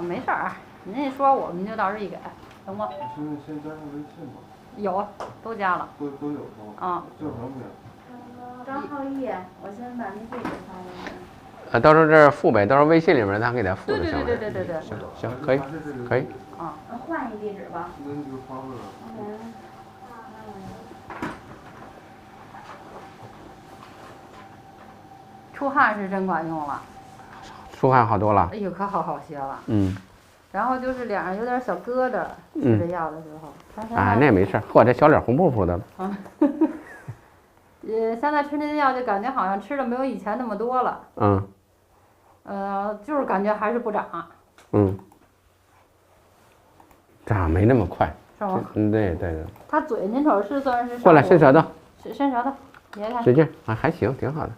没事儿，您一说我们就到时候一给，行吗？你先加上微信吧。有，都加了。都有是吧？啊。叫什么名？张浩毅，我先把那地址发给你。到时候这付呗，到时候微信里面咱给他付就行了。对。行，可以，可以。啊。换一地址吧。那你就发过来。出汗是真管用了。出汗好多了。哎呦，可好些了。嗯。然后就是脸上有点小疙瘩，吃这药的时候。啊，那没事，或者小脸红扑扑的。啊。现在吃那药就感觉好像吃的没有以前那么多了。嗯。就是感觉还是不长。嗯。长没那么快。是吗？对。他嘴您瞅是算是。过来伸舌头。伸舌头，别看。使劲啊，还行，挺好的。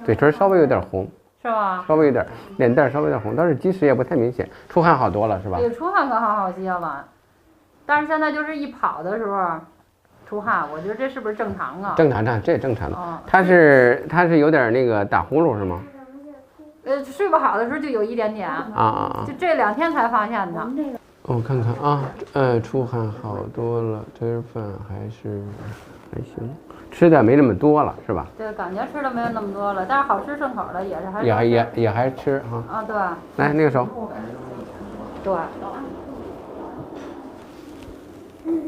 嘴唇稍微有点红。是吧？稍微有点，脸蛋稍微有点红，但是积食也不太明显，出汗好多了是吧？对，出汗可好些了，但是现在就是一跑的时候出汗，我觉得这是不是正常啊？正常，这正常的。他是有点那个打呼噜是吗？睡不好的时候就有一点点。啊！就这2天才发现的。我看看啊，出汗好多了，吃饭还行。吃的没那么多了，是吧？对，感觉吃的没有那么多了，但是好吃顺口的也还吃哈。啊，对。来，那个手。对。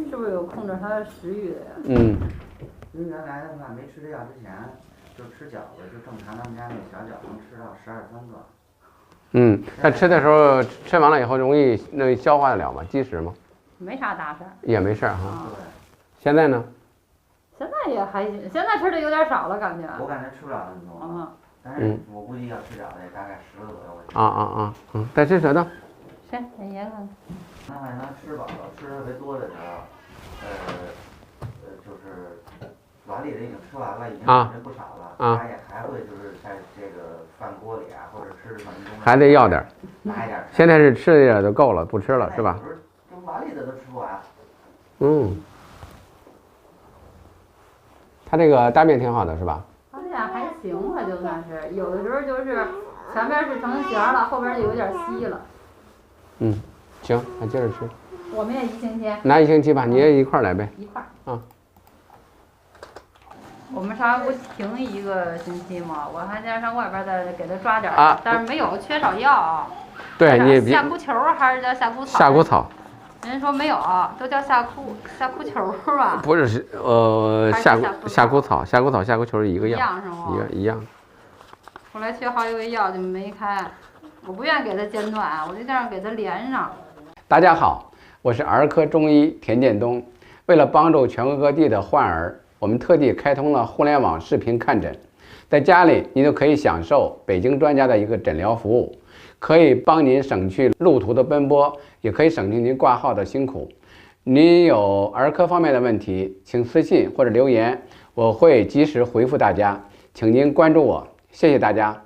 是不是有控制他的食欲的呀？嗯。因为原来的话没吃这药之前，就吃饺子，就正常他们家那小饺子能吃到12、13个。嗯，那吃的时候吃完了以后容易消化得了吗？积食吗？没啥大事儿。也没事哈。现在呢？现在也还行，现在吃的有点少了，感觉。我感觉吃不了那么多。但是我估计要吃饺子也大概10个左右。再吃舌头。行，你爷看。那晚上吃饱了，吃特别多的时候，就是碗里的已经吃完了，已经人不少了，他也还会就是在这个饭锅里啊，或者吃什么东西。还得要点。拿一点。现在是吃一点就够了，不吃了是吧？就碗里的都吃不完。他这个大便挺好的是吧？他这样还行吧，就算是有的时候就是前边是成型了，后边就有点稀了。行，还接着吃。我们也1星期。拿1星期吧，你也一块来呗。一块。我们上不停1个星期嘛，我还在上外边再给他抓点但是没有，缺少药。对你夏枯球还是叫夏枯草？夏枯草。人说没有，都叫夏枯球吧？不是夏枯草，夏枯球是一个药。一样是吗？一样。后来缺好几味药就没开，我不愿意给他间断，我就这样给他连上。大家好，我是儿科中医田建东。为了帮助全国各地的患儿，我们特地开通了互联网视频看诊，在家里您就可以享受北京专家的一个诊疗服务，可以帮您省去路途的奔波，也可以省去您挂号的辛苦。您有儿科方面的问题，请私信或者留言，我会及时回复大家。请您关注我，谢谢大家。